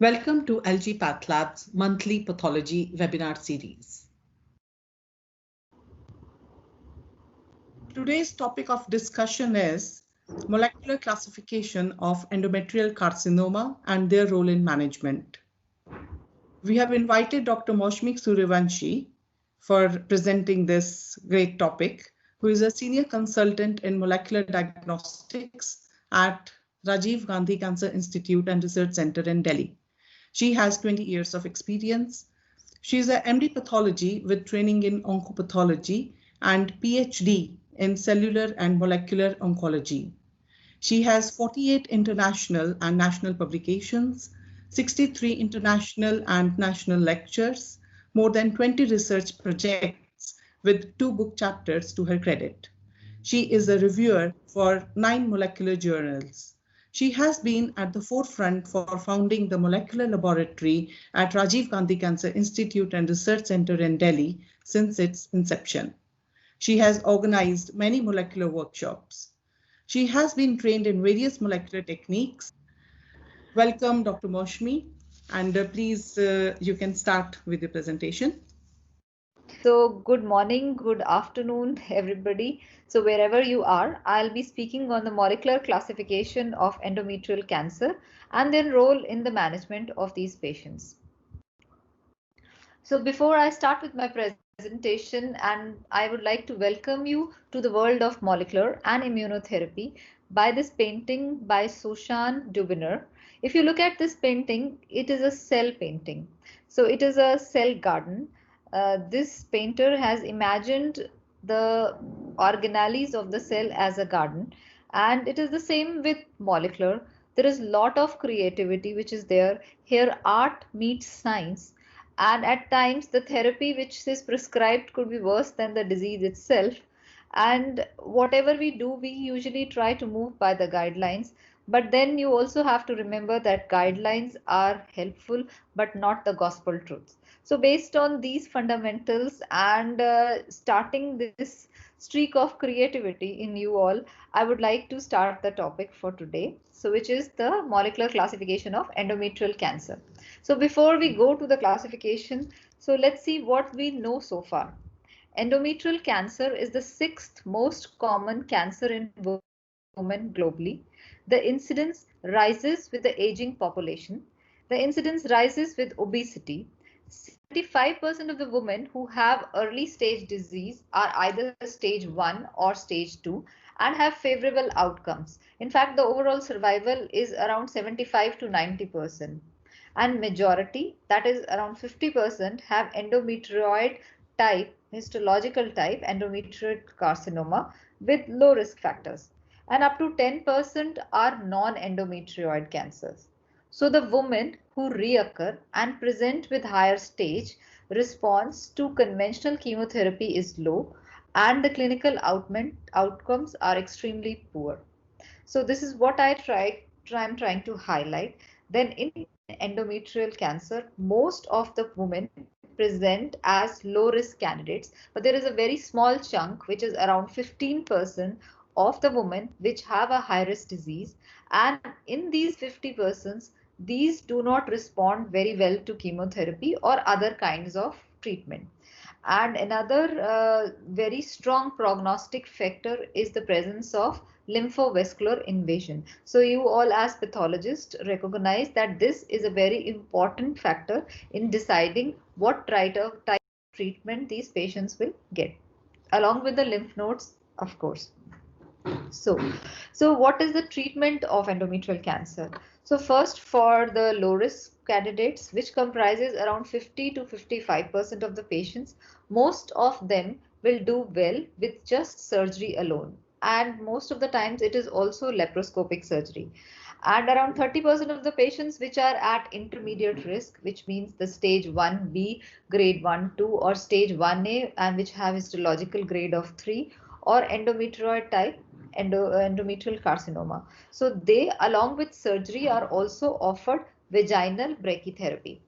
Welcome to LG PathLab's monthly pathology webinar series. Today's topic of discussion is molecular classification of endometrial carcinoma and their role in management. We have invited Dr. Moushumi Suryavanshi for presenting this great topic, who is a senior consultant in molecular diagnostics at Rajiv Gandhi Cancer Institute and Research Center in Delhi. She has 20 years of experience. She is a MD pathology with training in oncopathology and PhD in cellular and molecular oncology. She has 48 international and national publications, 63 international and national lectures, more than 20 research projects with 2 book chapters to her credit. She is a reviewer for 9 molecular journals. She has been at the forefront for founding the molecular laboratory at Rajiv Gandhi Cancer Institute and Research Center in Delhi since its inception. She has organized many molecular workshops. She has been trained in various molecular techniques. Welcome, Dr. Moushumi, and please, you can start with the presentation. So good morning, good afternoon, everybody. So wherever you are, I'll be speaking on the molecular classification of endometrial cancer and their role in the management of these patients. So before I start with my presentation, and I would like to welcome you to the world of molecular and immunotherapy by this painting by Sushan Dubiner. If you look at this painting, it is a cell painting. So it is a cell garden. This painter has imagined the organelles of the cell as a garden, and it is the same with molecular. There is a lot of creativity which is there. Here art meets science, and at times the therapy which is prescribed could be worse than the disease itself. And whatever we do, we usually try to move by the guidelines, but then you also have to remember that guidelines are helpful but not the gospel truths. So based on these fundamentals and starting this streak of creativity in you all, I would like to start the topic for today, so which is the molecular classification of endometrial cancer. So before we go to the classification, so let's see what we know so far. Endometrial cancer is the 6th most common cancer in women globally. The incidence rises with the aging population. The incidence rises with obesity. 75% of the women who have early stage disease are either stage 1 or stage 2 and have favorable outcomes. In fact, the overall survival is around 75 to 90%. And majority, that is around 50%, have endometrioid type, histological type, endometrial carcinoma with low risk factors. And up to 10% are non-endometrioid cancers. So the women who reoccur and present with higher stage, response to conventional chemotherapy is low and the clinical outcomes are extremely poor. So this is what I'm trying to highlight. Then in endometrial cancer, most of the women present as low risk candidates, but there is a very small chunk, which is around 15% of the women which have a high risk disease. And in these 50%, these do not respond very well to chemotherapy or other kinds of treatment. And another very strong prognostic factor is the presence of lymphovascular invasion. So you all as pathologists recognize that this is a very important factor in deciding what type of treatment these patients will get, along with the lymph nodes, of course. So what is the treatment of endometrial cancer? So first, for the low risk candidates, which comprises around 50 to 55% of the patients, most of them will do well with just surgery alone. And most of the times it is also laparoscopic surgery. And around 30% of the patients which are at intermediate risk, which means the stage 1B, grade 1, 2, or stage 1A, and which have histological grade of 3, or endometrioid type, endometrial carcinoma. So they, along with surgery, are also offered vaginal brachytherapy.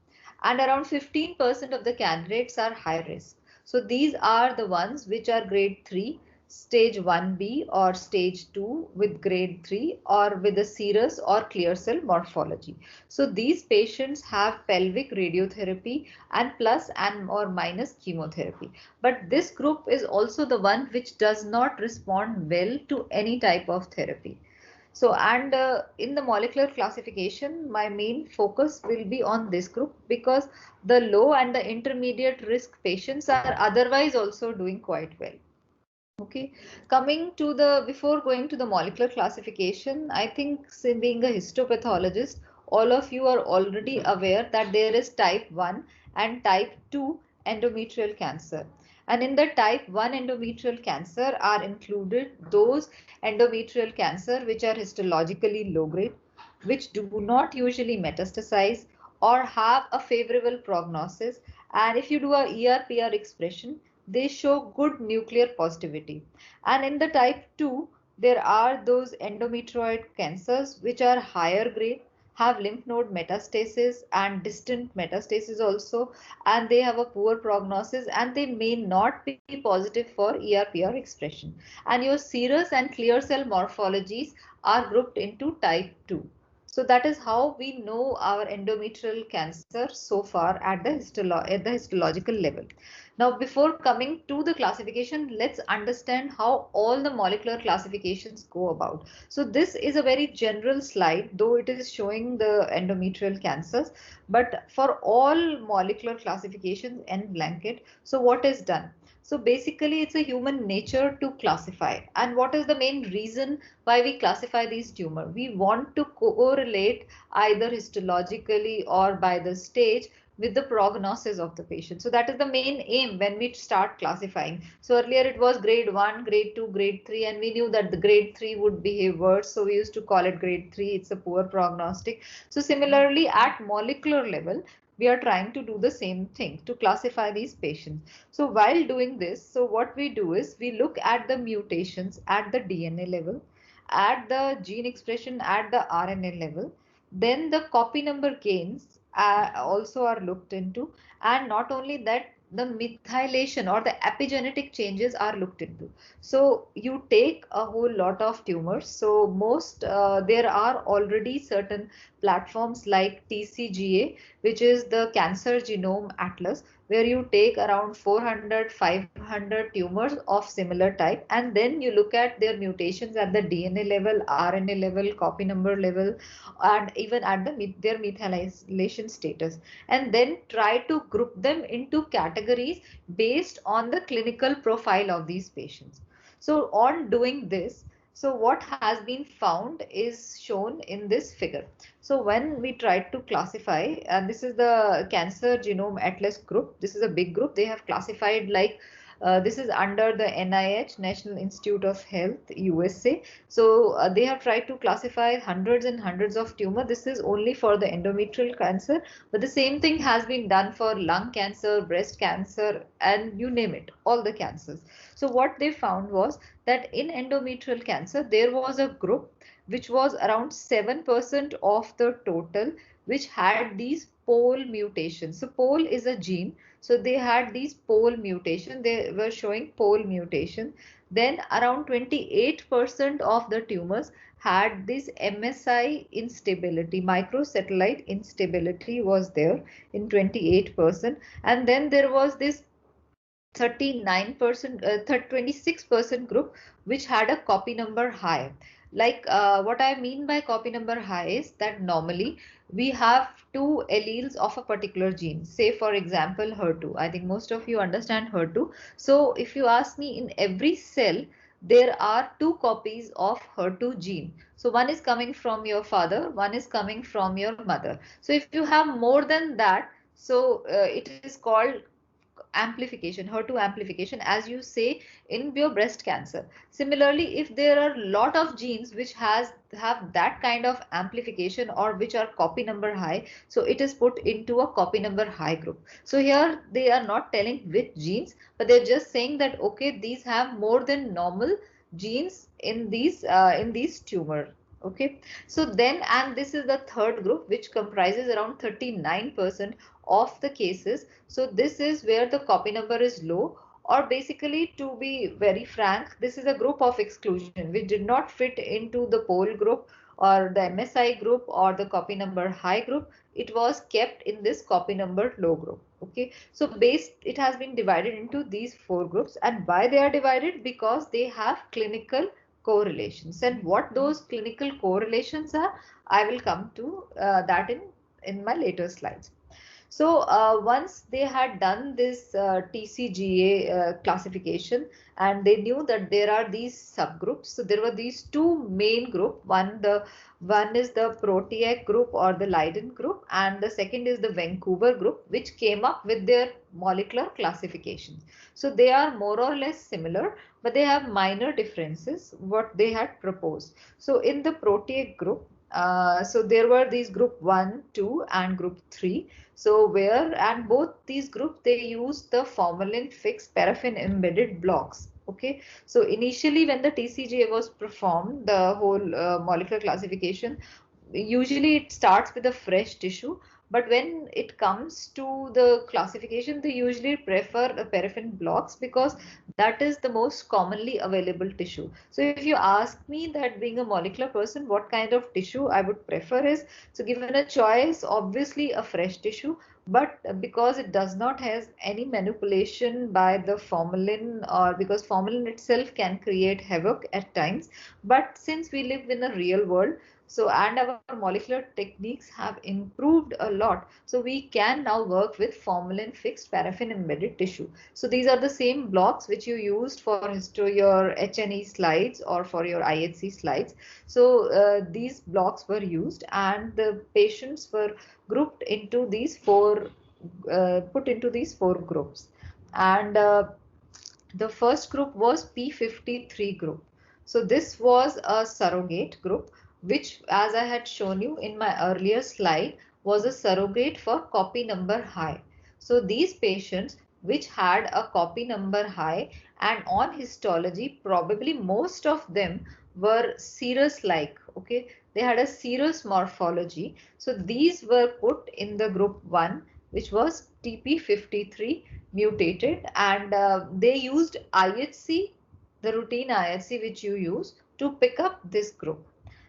And around 15% of the candidates are high risk. So these are the ones which are grade 3, stage 1B or stage 2 with grade 3 or with a serous or clear cell morphology. So these patients have pelvic radiotherapy and plus and or minus chemotherapy. But this group is also the one which does not respond well to any type of therapy. So, and in the molecular classification, my main focus will be on this group because the low and the intermediate risk patients are otherwise also doing quite well. Okay, coming to the, before going to the molecular classification, I think being a histopathologist, all of you are already aware that there is type 1 and type 2 endometrial cancer. And in the type 1 endometrial cancer are included those endometrial cancer which are histologically low grade, which do not usually metastasize or have a favorable prognosis. And if you do a ER/PR expression, they show good nuclear positivity. And in the type 2, there are those endometrioid cancers which are higher grade, have lymph node metastasis and distant metastasis also, and they have a poor prognosis and they may not be positive for ER/PR expression. And your serous and clear cell morphologies are grouped into type 2. So that is how we know our endometrial cancer so far at the histological level. Now, before coming to the classification, let's understand how all the molecular classifications go about. So this is a very general slide, though it is showing the endometrial cancers, but for all molecular classifications and blanket, so what is done? So basically, it's a human nature to classify. And what is the main reason why we classify these tumors? We want to correlate either histologically or by the stage with the prognosis of the patient. So that is the main aim when we start classifying. So earlier it was grade 1, grade 2, grade 3, and we knew that the grade 3 would behave worse. So we used to call it grade 3. It's a poor prognostic. So similarly at molecular level, we are trying to do the same thing to classify these patients. So while doing this, so what we do is we look at the mutations at the DNA level, at the gene expression at the RNA level, then the copy number gains also are looked into, and not only that, the methylation or the epigenetic changes are looked into. So you take a whole lot of tumors. So most there are already certain platforms like TCGA, which is the Cancer Genome Atlas, where you take around 400, 500 tumors of similar type, and then you look at their mutations at the DNA level, RNA level, copy number level, and even at their methylation status, and then try to group them into categories based on the clinical profile of these patients. So on doing this, so what has been found is shown in this figure. So when we tried to classify, and this is the Cancer Genome Atlas group, this is a big group. They have classified like this is under the NIH, National Institute of Health, USA. So they have tried to classify hundreds and hundreds of tumors. This is only for the endometrial cancer, but the same thing has been done for lung cancer, breast cancer, and you name it, all the cancers. So what they found was that in endometrial cancer, there was a group which was around 7% of the total, which had these pole mutations. So pole is a gene. So they had these pole mutation. They were showing pole mutation. Then around 28% of the tumors had this MSI instability, microsatellite instability was there in 28%. And then there was this 39%, 26% group which had a copy number high. Like what I mean by copy number high is that normally we have two alleles of a particular gene. Say for example HER2. I think most of you understand HER2. So if you ask me, in every cell there are two copies of HER2 gene. So one is coming from your father, one is coming from your mother. So if you have more than that, so it is called amplification, HER2 amplification, as you say in your breast cancer. Similarly, if there are a lot of genes which have that kind of amplification or which are copy number high, so it is put into a copy number high group. So here they are not telling which genes, but they're just saying that okay, these have more than normal genes in these tumor. Okay, so then, and this is the third group which comprises around 39% of the cases. So this is where the copy number is low, or basically, to be very frank, this is a group of exclusion which did not fit into the pole group or the MSI group or the copy number high group. It was kept in this copy number low group. Okay, so it has been divided into these 4 groups. And why they are divided? Because they have clinical correlations. And what those clinical correlations are, I will come to that in my later slides. So once they had done this TCGA classification, and they knew that there are these subgroups. So there were these 2 main groups. One is the PROTEC group or the Leiden group, and the second is the Vancouver group, which came up with their molecular classifications. So they are more or less similar, but they have minor differences what they had proposed. So in the PROTEC group, so there were these group 1, 2 and group 3. So and both these groups, they use the formalin fixed paraffin embedded blocks. Okay, so initially when the TCGA was performed, the whole molecular classification, usually it starts with a fresh tissue. But when it comes to the classification, they usually prefer the paraffin blocks because that is the most commonly available tissue. So if you ask me that, being a molecular person, what kind of tissue I would prefer is, so given a choice, obviously a fresh tissue, but because it does not have any manipulation by the formalin, or because formalin itself can create havoc at times. But since we live in a real world, so and our molecular techniques have improved a lot, so we can now work with formalin fixed paraffin embedded tissue. So these are the same blocks which you used for your HNE slides or for your IHC slides. So these blocks were used, and the patients were grouped into these put into these 4 groups. And the first group was P53 group. So this was a surrogate group, which, as I had shown you in my earlier slide, was a surrogate for copy number high. So these patients which had a copy number high, and on histology, probably most of them were serous-like. Okay, they had a serous morphology. So these were put in the group 1, which was TP53 mutated, and they used IHC, the routine IHC which you use, to pick up this group.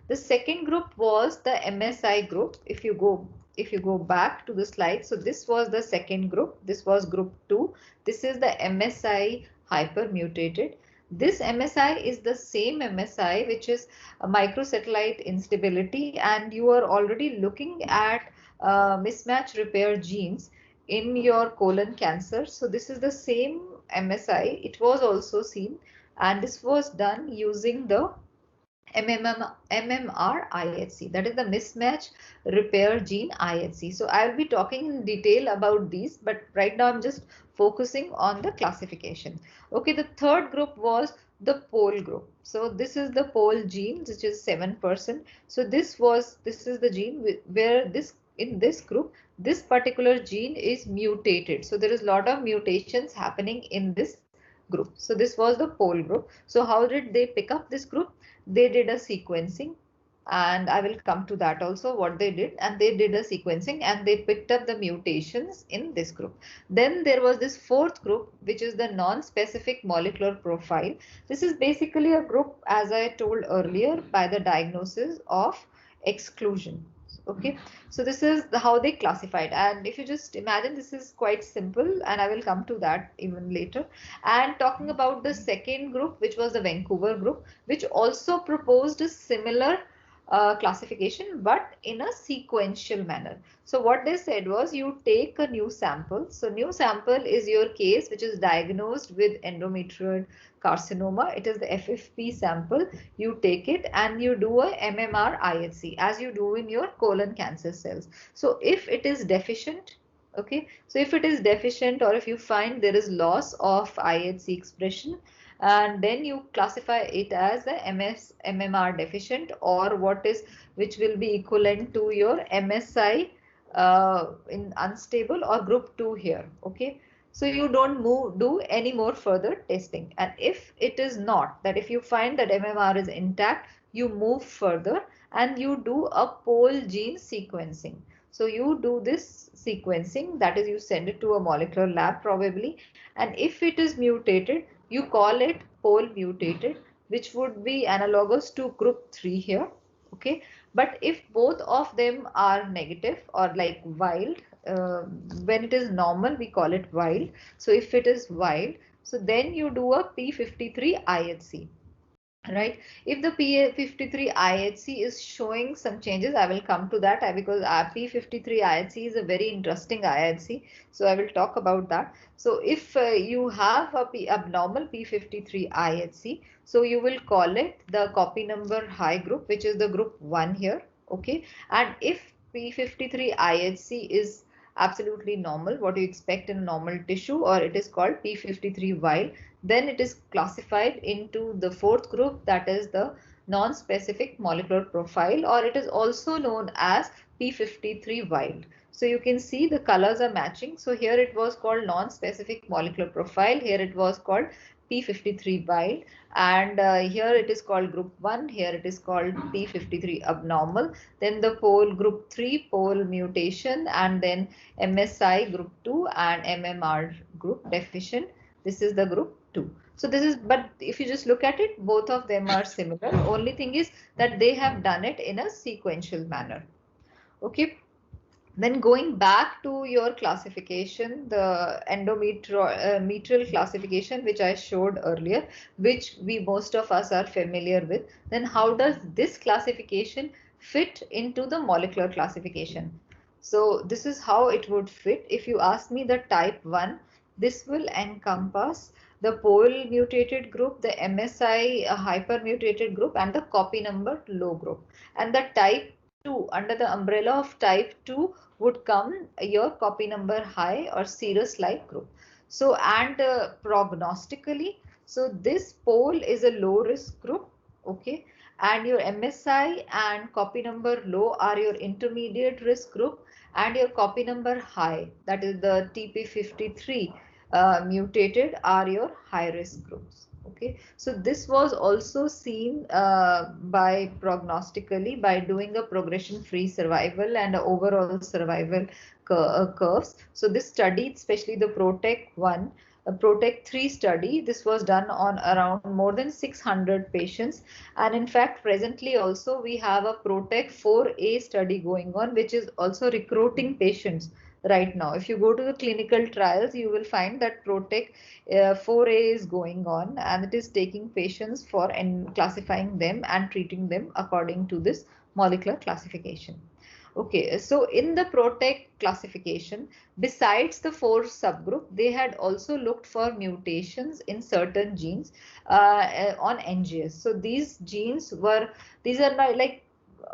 The second group was the MSI group. If you go back to the slide, so this was the second group. This was group 2. This is the MSI hypermutated. This MSI is the same MSI which is a microsatellite instability, and you are already looking at mismatch repair genes in your colon cancer. So this is the same MSI. It was also seen, and this was done using the MMR IHC, that is the mismatch repair gene IHC. So I will be talking in detail about these, but right now I'm just focusing on the classification. Okay, the third group was the pole group. So this is the pole gene, which is 7%. So this is the gene where in this group, this particular gene is mutated. So there is a lot of mutations happening in this group. So this was the pole group. So how did they pick up this group? They did a sequencing, and I will come to that also, what they did. And they did a sequencing, and they picked up the mutations in this group. Then there was this fourth group, which is the non-specific molecular profile. This is basically a group, as I told earlier, by the diagnosis of exclusion. Okay, so this is how they classified. And if you just imagine, this is quite simple, and I will come to that even later. And talking about the second group, which was the Vancouver group, which also proposed a similar classification, but in a sequential manner. So what they said was, you take a new sample. So new sample is your case which is diagnosed with endometrial carcinoma. It is the FFP sample. You take it and you do a MMR IHC as you do in your colon cancer cells. So if it is deficient, okay, so if it is deficient, or if you find there is loss of IHC expression, and then you classify it as the MMR deficient, or which will be equivalent to your MSI in unstable, or group 2 here. Okay, so you don't do any more further testing. And if it is not, that if you find that MMR is intact, you move further and you do a pole gene sequencing. So you do this sequencing, that is you send it to a molecular lab probably, and if it is mutated, you call it pole mutated, which would be analogous to group 3 here. Okay, but if both of them are negative or like wild, when it is normal we call it wild. So if it is wild, so then you do a P53 IHC. Right, if the P53 IHC is showing some changes, I will come to that because P53 IHC is a very interesting IHC, so I will talk about that. So if you have a abnormal P53 IHC, so you will call it the copy number high group, which is the group 1 here. Okay, and if P53 IHC is absolutely normal, what you expect in normal tissue, or it is called P53 wild, then it is classified into the fourth group, that is the non-specific molecular profile, or it is also known as P53 wild. So you can see the colors are matching. So here it was called non-specific molecular profile, here it was called P53 wild, and here it is called group 1, here it is called P53 abnormal, then the pole group 3 pole mutation, and then MSI group 2 and MMR group deficient. This is the group 2. So this is, but if you just look at it, both of them are similar. Only thing is that they have done it in a sequential manner. Okay. Then going back to your classification, the endometrial classification, which I showed earlier, which we most of us are familiar with, then how does this classification fit into the molecular classification? So this is how it would fit. If you ask me the type 1, this will encompass the pole mutated group, the MSI hypermutated group, and the copy number low group. And the type 2, under the umbrella of type 2 would come your copy number high or serous like group. So, and prognostically, so this pole is a low risk group. Okay, and your MSI and copy number low are your intermediate risk group, and your copy number high, that is the TP53 mutated, are your high risk groups. Okay, so this was also seen by prognostically by doing a progression free survival and overall survival curves. So this study, especially the PROTEC 1, PROTEC 3 study, this was done on around more than 600 patients, and in fact presently also we have a PROTEC 4A study going on, which is also recruiting patients right now. If you go to the clinical trials, you will find that PROTEC 4A is going on, and it is taking patients for and classifying them and treating them according to this molecular classification. Okay, so in the PROTEC classification, besides the 4 subgroup, they had also looked for mutations in certain genes on NGS. So these genes were, these are not like,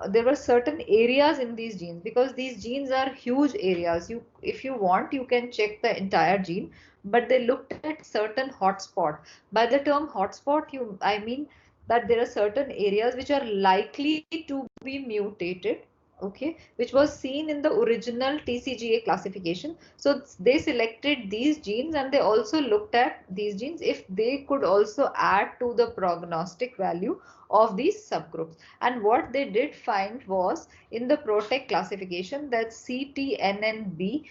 there were certain areas in these genes, because these genes are huge areas. You, if you want, you can check the entire gene, but they looked at certain hotspot. By the term hotspot, I mean that there are certain areas which are likely to be mutated. Okay, which was seen in the original TCGA classification. So they selected these genes, and they also looked at these genes if they could also add to the prognostic value of these subgroups. And what they did find was in the PROTEC classification that CTNNB1,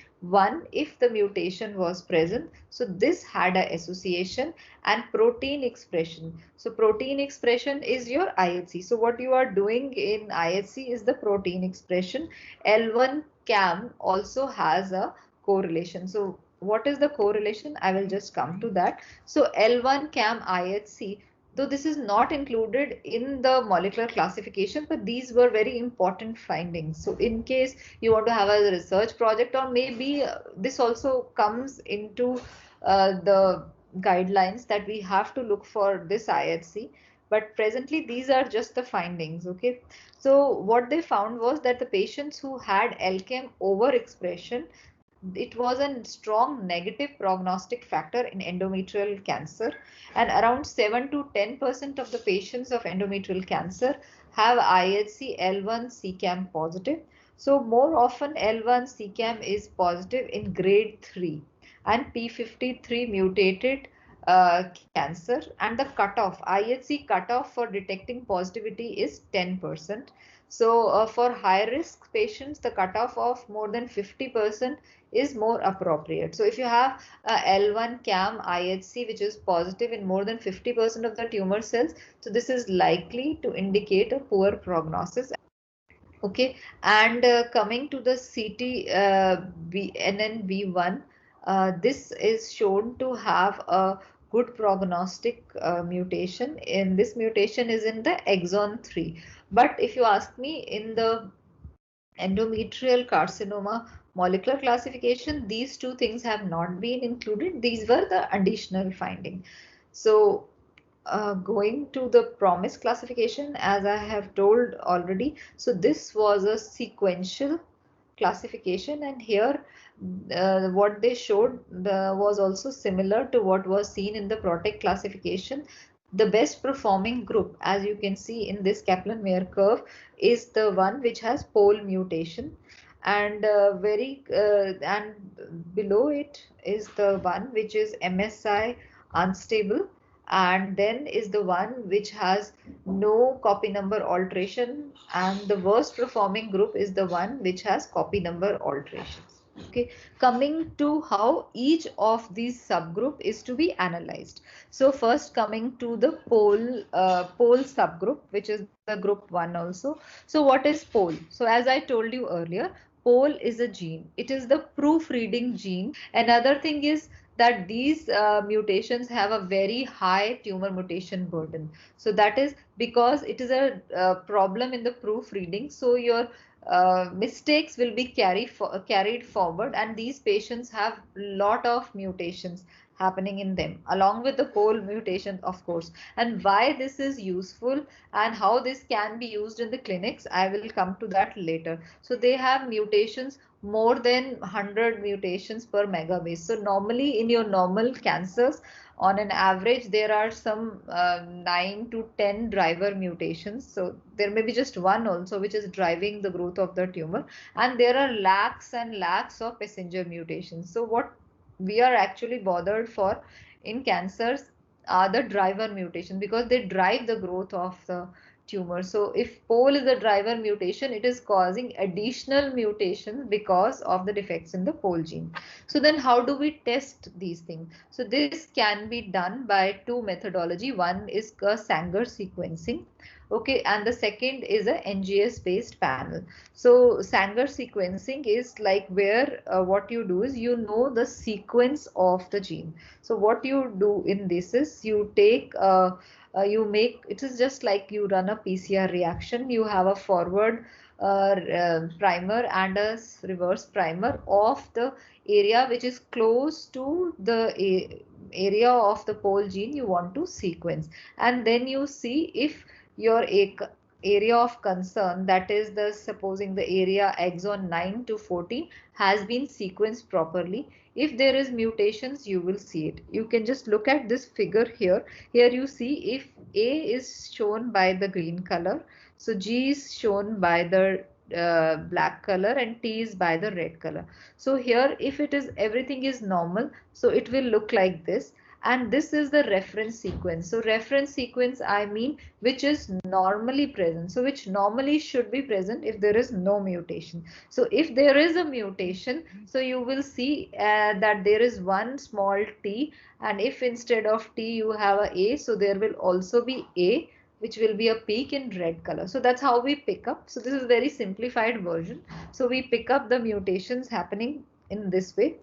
if the mutation was present, so this had an association, and protein expression. So protein expression is your IHC. So what you are doing in IHC is the protein expression. L1 CAM also has a correlation. So what is the correlation? I will just come to that. So L1 CAM IHC, though this is not included in the molecular classification, but these were very important findings. So in case you want to have a research project, or maybe this also comes into the guidelines that we have to look for this IHC, but presently these are just the findings. Okay, so what they found was that the patients who had LCAM overexpression, it was a strong negative prognostic factor in endometrial cancer, and around 7 to 10% of the patients of endometrial cancer have IHC L1 CCAM positive. So more often L1 CCAM is positive in grade 3, and P53 mutated cancer, and the cutoff, IHC cutoff for detecting positivity is 10%. So for high risk patients, the cutoff of more than 50% is more appropriate. So if you have a L1 CAM IHC which is positive in more than 50% of the tumor cells, so this is likely to indicate a poor prognosis. Okay, and coming to the CT NNV1, this is shown to have a good prognostic mutation. In this mutation is in the exon 3. But if you ask me, in the endometrial carcinoma molecular classification, these two things have not been included. These were the additional finding. So going to the PROMIS classification, as I have told already, so this was a sequential classification, and here what they showed was also similar to what was seen in the PROTEC classification. The best performing group, as you can see in this Kaplan-Meier curve, is the one which has pole mutation, and and below it is the one which is MSI unstable, and then is the one which has no copy number alteration, and the worst performing group is the one which has copy number alterations. Okay, coming to how each of these subgroup is to be analyzed. So first, coming to the pole subgroup, which is the group 1 also. So what is pole? So as I told you earlier, pole is a gene. It is the proofreading gene. Another thing is that these mutations have a very high tumor mutation burden. So that is because it is a problem in the proofreading. So your mistakes will be carried forward, and these patients have lot of mutations happening in them, along with the pole mutation, of course. And why this is useful and how this can be used in the clinics, I will come to that later. So they have mutations, more than 100 mutations per megabase. So normally in your normal cancers, on an average, there are some 9 to 10 driver mutations. So there may be just one also which is driving the growth of the tumor, and there are lakhs and lakhs of passenger mutations. So what we are actually bothered for in cancers are the driver mutation, because they drive the growth of the tumor. So if pole is the driver mutation, it is causing additional mutation because of the defects in the pole gene. So then how do we test these things? So this can be done by two methodology. One is a Sanger sequencing. Okay, and the second is a NGS based panel. So Sanger sequencing is like where what you do is you know the sequence of the gene. So what you do in this is you take you make, it is just like you run a PCR reaction. You have a forward primer and a reverse primer of the area which is close to the area of the pole gene you want to sequence, and then you see if your area of concern, that is the supposing the area exon 9 to 14 has been sequenced properly. If there is mutations, you will see it. You can just look at this figure here. Here you see if A is shown by the green color, so G is shown by the black color, and T is by the red color. So here if it is everything is normal, so it will look like this. And this is the reference sequence. So reference sequence, I mean, which is normally present. So which normally should be present if there is no mutation. So if there is a mutation, so you will see that there is one small t, and if instead of t you have a, so there will also be a, which will be a peak in red color. So that's how we pick up. So this is very simplified version. So we pick up the mutations happening in this way.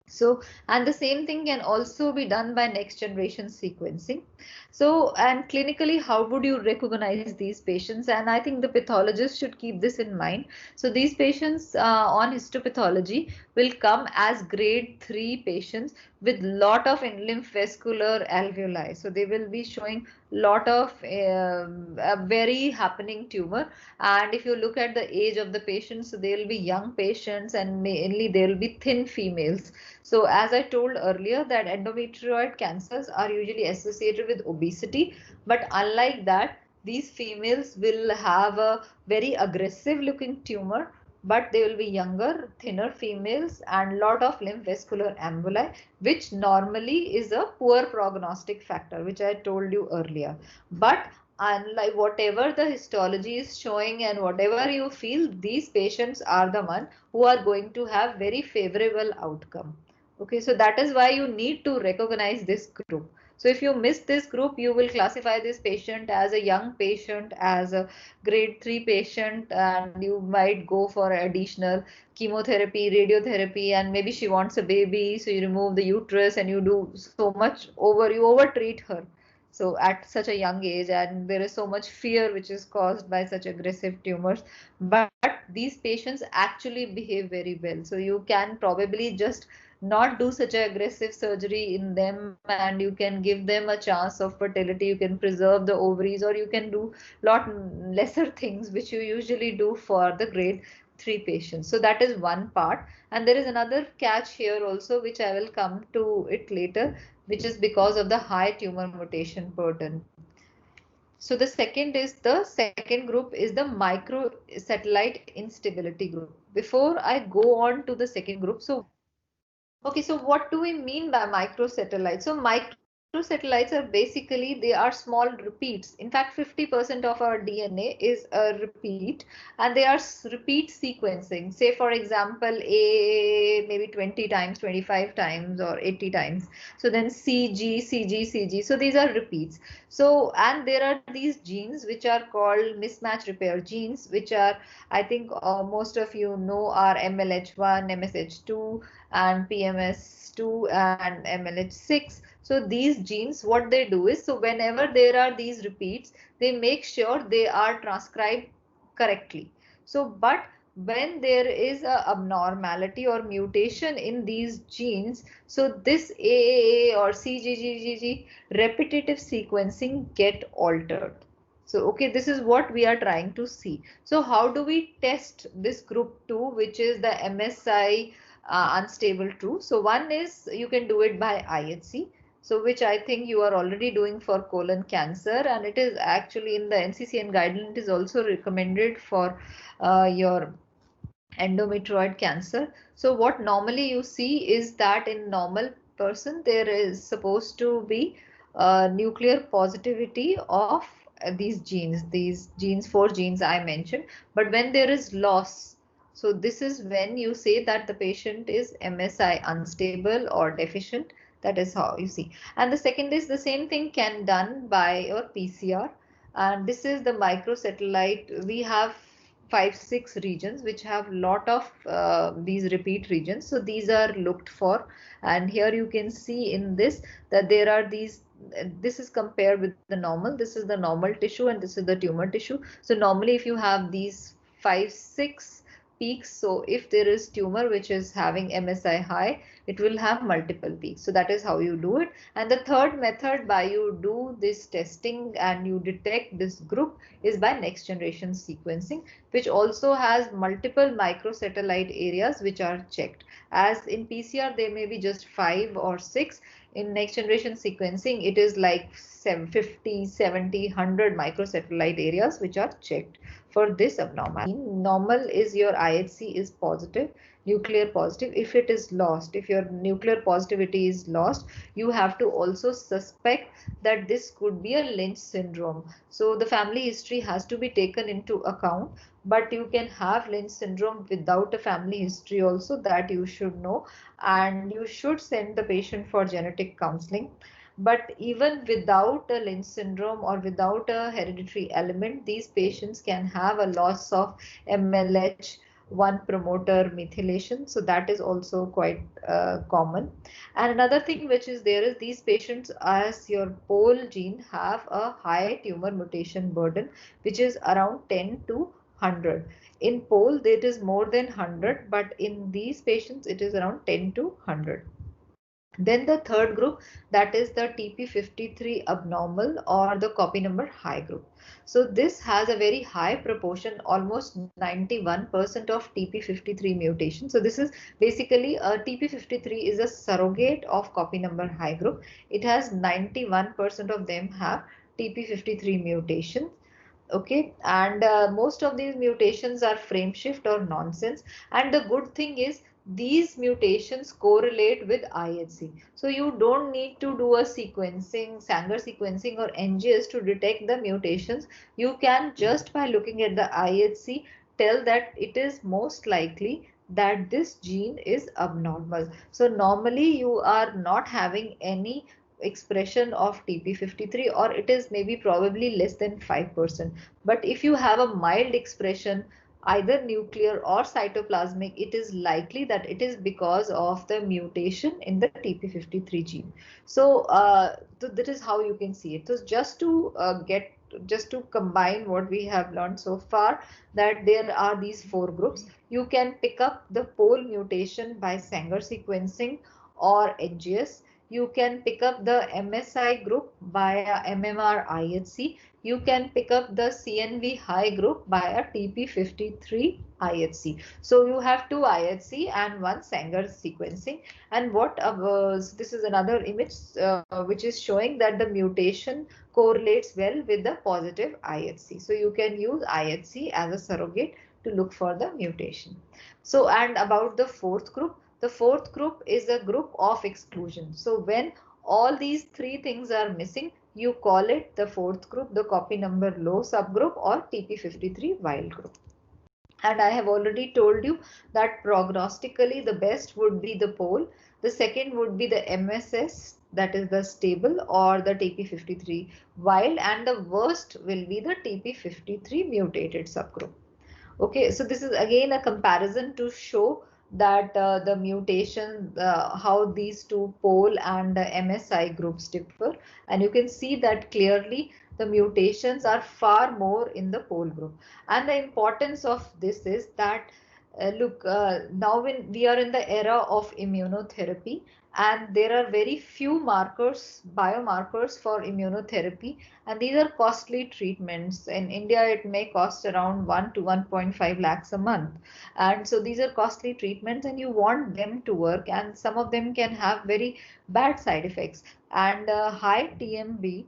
So, and the same thing can also be done by next generation sequencing. So, and clinically, how would you recognize these patients? And I think the pathologist should keep this in mind. So these patients on histopathology will come as grade 3 patients with lot of lymphovascular alveoli. So they will be showing lot of a very happening tumor. And if you look at the age of the patients, so they will be young patients, and mainly they will be thin females. So as I told earlier, that endometrioid cancers are usually associated with obesity, but unlike that, these females will have a very aggressive looking tumor but they will be younger, thinner females and lot of lymph vascular emboli, which normally is a poor prognostic factor, which I told you earlier. But unlike whatever the histology is showing and whatever you feel, these patients are the one who are going to have very favorable outcome. Okay, so that is why you need to recognize this group. So if you miss this group, you will classify this patient as a young patient, as a grade 3 patient, and you might go for additional chemotherapy, radiotherapy, and maybe she wants a baby, so you remove the uterus and you do so much you over treat her. So at such a young age, and there is so much fear which is caused by such aggressive tumors. But these patients actually behave very well. So you can probably just not do such an aggressive surgery in them, and you can give them a chance of fertility. You can preserve the ovaries, or you can do lot lesser things which you usually do for the grade 3 patients. So that is one part. And there is another catch here also, which I will come to it later, which is because of the high tumor mutation burden. So the second group is the microsatellite instability group. Before I go on to the second group, so okay, so what do we mean by microsatellites? So microsatellites are basically, they are small repeats. In fact, 50% of our DNA is a repeat, and they are repeat sequencing. Say for example, A maybe 20 times, 25 times, or 80 times. So then CG, CG, CG. So these are repeats. So, and there are these genes which are called mismatch repair genes, which are, I think most of you know, are MLH1, MSH2, and PMS2 and MLH6. So these genes, what they do is, so whenever there are these repeats, they make sure they are transcribed correctly. So, but when there is a abnormality or mutation in these genes, so this AAA or CGGGG repetitive sequencing get altered. So, okay, this is what we are trying to see. So how do we test this group 2, which is the MSI unstable true? So one is you can do it by IHC, so which I think you are already doing for colon cancer, and it is actually in the NCCN guideline. It is also recommended for your endometrioid cancer. So what normally you see is that in normal person there is supposed to be nuclear positivity of these genes, 4 genes I mentioned. But when there is loss, so this is when you say that the patient is MSI unstable or deficient. That is how you see. And the second is the same thing can done by your PCR, and this is the microsatellite. We have 5-6 regions which have lot of these repeat regions. So these are looked for, and here you can see in this that there are these, this is compared with the normal. This is the normal tissue and this is the tumor tissue. So normally if you have these 5-6 peaks, so if there is tumor which is having MSI high, it will have multiple peaks. So that is how you do it. And the third method by you do this testing and you detect this group is by next generation sequencing, which also has multiple microsatellite areas which are checked. As in PCR, there may be just 5 or 6. In next generation sequencing, it is like 50, 70, 100 microsatellite areas which are checked for this abnormality. Normal is your IHC is positive, nuclear positive. If it is lost, if your nuclear positivity is lost, you have to also suspect that this could be a Lynch syndrome. So the family history has to be taken into account, but you can have Lynch syndrome without a family history also, that you should know, and you should send the patient for genetic counseling. But even without a Lynch syndrome or without a hereditary element, these patients can have a loss of MLH1 promoter methylation. So that is also quite common. And another thing which is there is these patients, as your POL gene, have a high tumor mutation burden, which is around 10 to 100. In POL, it is more than 100, but in these patients, it is around 10 to 100. Then the third group, that is the TP53 abnormal or the copy number high group. So this has a very high proportion, almost 91% of TP53 mutation. So this is basically a TP53 is a surrogate of copy number high group. It has 91% of them have TP53 mutation. Okay, and most of these mutations are frame shift or nonsense, and the good thing is these mutations correlate with IHC, so you don't need to do a sequencing, Sanger sequencing or NGS to detect the mutations. You can just by looking at the IHC tell that it is most likely that this gene is abnormal. So normally you are not having any expression of TP53, or it is maybe probably less than 5%. But if you have a mild expression, either nuclear or cytoplasmic, it is likely that it is because of the mutation in the TP53 gene. So that is how you can see it. So just to combine what we have learned so far, that there are these 4 groups. You can pick up the pole mutation by Sanger sequencing or NGS. You can pick up the MSI group via MMR IHC. You can pick up the CNV high group by a TP53 IHC. So you have 2 IHC and 1 Sanger sequencing. And this is another image which is showing that the mutation correlates well with the positive IHC. So you can use IHC as a surrogate to look for the mutation. So, and about the 4th group, the 4th group is a group of exclusion. So when all these 3 things are missing, you call it the 4th group, the copy number low subgroup or TP53 wild group. And I have already told you that prognostically the best would be the pole, the second would be the MSS, that is the stable, or the TP53 wild, and the worst will be the TP53 mutated subgroup. Okay, so this is again a comparison to show that the mutation, how these 2 pole and MSI groups differ, and you can see that clearly the mutations are far more in the pole group. And the importance of this is that look, now when we are in the era of immunotherapy, and there are very few biomarkers for immunotherapy, and these are costly treatments. In India, it may cost around 1 to 1.5 lakhs a month. And so these are costly treatments and you want them to work, and some of them can have very bad side effects. And high TMB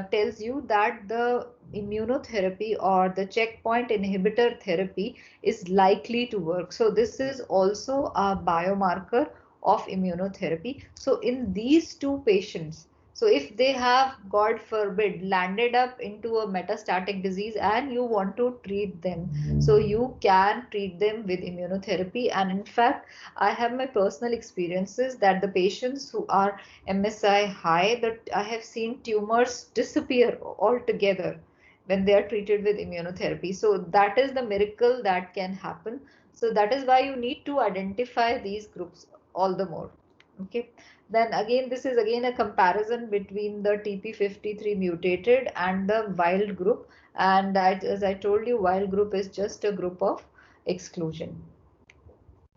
tells you that the immunotherapy or the checkpoint inhibitor therapy is likely to work. So this is also a biomarker of immunotherapy. So in these 2 patients, so if they have, God forbid, landed up into a metastatic disease and you want to treat them, so you can treat them with immunotherapy. And in fact, I have my personal experiences that the patients who are MSI high, that I have seen tumors disappear altogether when they are treated with immunotherapy. So that is the miracle that can happen. So that is why you need to identify these groups all the more. Okay, then again, this is again a comparison between the TP53 mutated and the wild group. And as I told you, wild group is just a group of exclusion.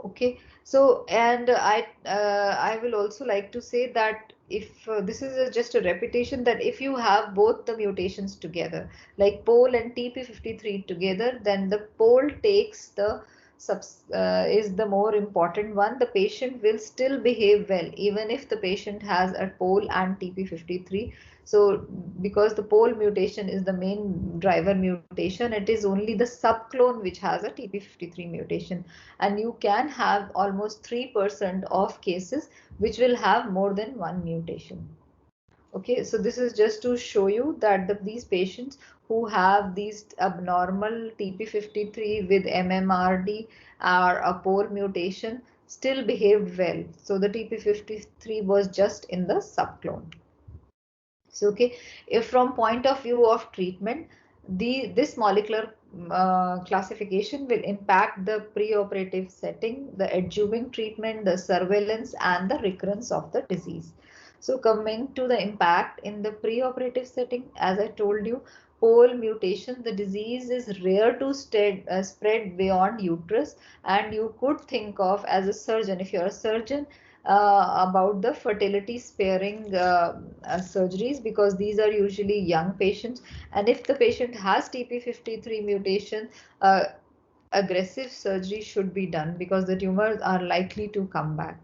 Okay, so and I will also like to say that if this is just a repetition, that if you have both the mutations together, like pole and TP53 together, then the pole takes the is the more important one. The patient will still behave well even if the patient has a pole and TP53. So because the pole mutation is the main driver mutation, it is only the subclone which has a TP53 mutation, and you can have almost 3% of cases which will have more than 1 mutation. Okay, so this is just to show you that these patients who have these abnormal TP53 with MMRD or a pole mutation still behaved well. So the TP53 was just in the subclone. So okay, if from point of view of treatment, this molecular classification will impact the preoperative setting, the adjuvant treatment, the surveillance, and the recurrence of the disease. So coming to the impact in the preoperative setting, as I told you, pole mutation, the disease is rare to spread beyond uterus, and you could think of as a surgeon, if you're a surgeon, about the fertility sparing surgeries, because these are usually young patients, and if the patient has TP53 mutation, aggressive surgery should be done because the tumors are likely to come back.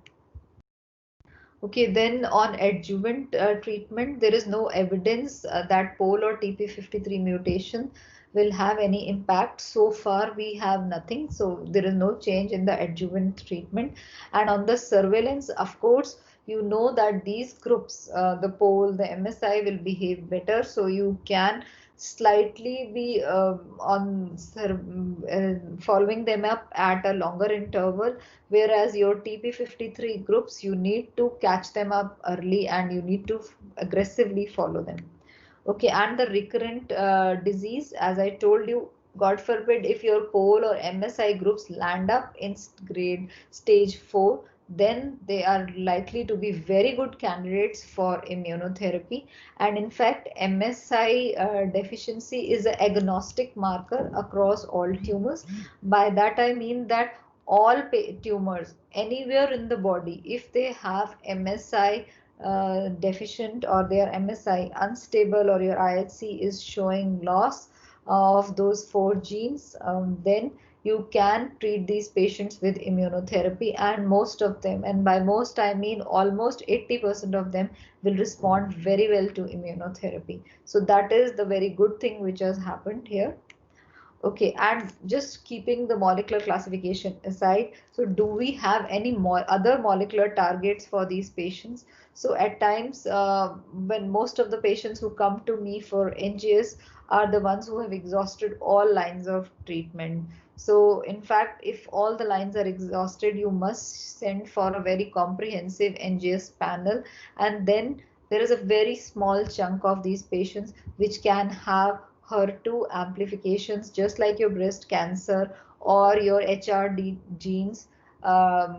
Okay, then on adjuvant treatment, there is no evidence that POL or TP53 mutation will have any impact. So far, we have nothing. So there is no change in the adjuvant treatment. And on the surveillance, of course, you know that these groups, the POL, the MSI will behave better. So you can slightly be following them up at a longer interval, whereas your TP53 groups, you need to catch them up early and you need to aggressively follow them. Okay, and the recurrent disease, as I told you, God forbid if your POL or MSI groups land up in grade stage 4, then they are likely to be very good candidates for immunotherapy. And in fact, MSI deficiency is an agnostic marker across all tumors. By that I mean that all tumors anywhere in the body, if they have MSI deficient or their MSI unstable, or your IHC is showing loss of those 4 genes, then you can treat these patients with immunotherapy, and most of them, and by most I mean almost 80% of them, will respond very well to immunotherapy. So that is the very good thing which has happened here. Okay, and just keeping the molecular classification aside, so do we have any more other molecular targets for these patients? So at times, when most of the patients who come to me for NGS are the ones who have exhausted all lines of treatment. So in fact, if all the lines are exhausted, you must send for a very comprehensive NGS panel, and then there is a very small chunk of these patients which can have HER2 amplifications, just like your breast cancer, or your HRD genes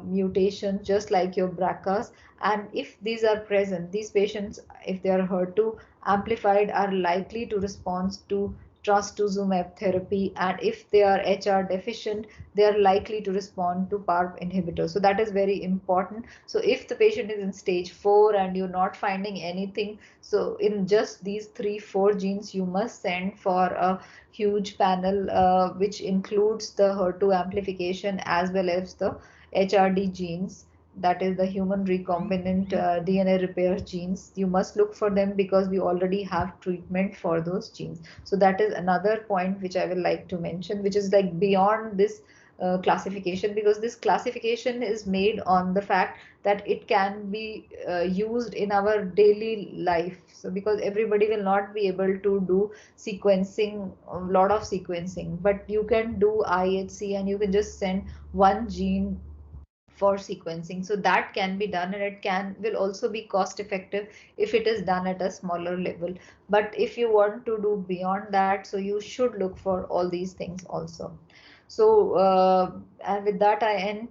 mutation, just like your BRCAs. And if these are present, these patients, if they are HER2 amplified, are likely to respond to trastuzumab therapy, and if they are HR deficient, they are likely to respond to PARP inhibitors. So that is very important. So if the patient is in stage 4 and you're not finding anything, so in just these 3-4 genes, you must send for a huge panel which includes the HER2 amplification as well as the HRD genes, that is the human recombinant DNA repair genes. You must look for them because we already have treatment for those genes. So that is another point which I will like to mention, which is like beyond this classification, because this classification is made on the fact that it can be used in our daily life. So because everybody will not be able to do sequencing, a lot of sequencing, but you can do IHC and you can just send one gene for sequencing. So that can be done, and it will also be cost effective if it is done at a smaller level. But if you want to do beyond that, so you should look for all these things also. So and with that I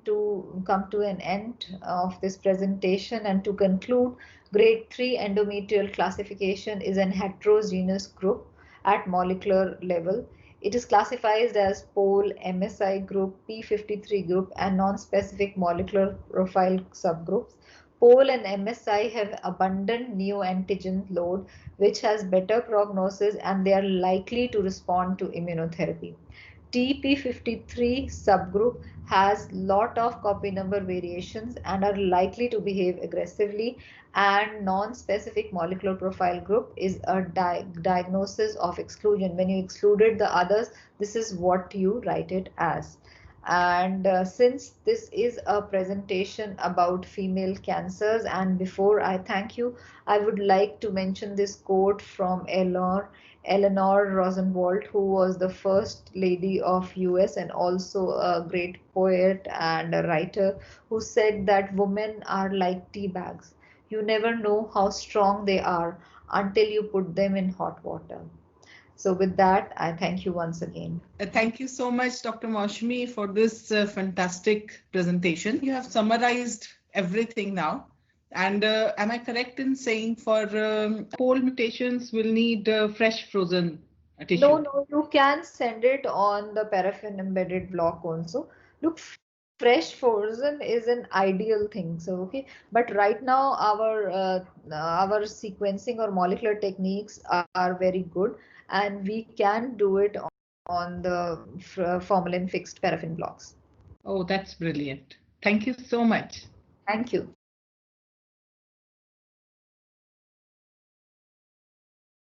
come to an end of this presentation, and to conclude, grade 3 endometrial classification is an heterogeneous group at molecular level. It is classified as POL, MSI group, P53 group, and non-specific molecular profile subgroups. POL and MSI have abundant neoantigen load, which has better prognosis, and they are likely to respond to immunotherapy. TP53 subgroup has lot of copy number variations and are likely to behave aggressively, and non-specific molecular profile group is a diagnosis of exclusion. When you excluded the others, this is what you write it as. And since this is a presentation about female cancers, and before I thank you, I would like to mention this quote from Eleanor Rosenwald, who was the first lady of US and also a great poet and a writer, who said that women are like tea bags. You never know how strong they are until you put them in hot water. So with that, I thank you once again. Thank you so much, Dr. Moushumi, for this fantastic presentation. You have summarized everything now. And am I correct in saying for POL mutations will need fresh frozen tissue? No, you can send it on the paraffin embedded block also. Look, fresh frozen is an ideal thing. So okay, but right now our sequencing or molecular techniques are very good, and we can do it on the formalin fixed paraffin blocks. Oh, that's brilliant. Thank you so much. Thank you.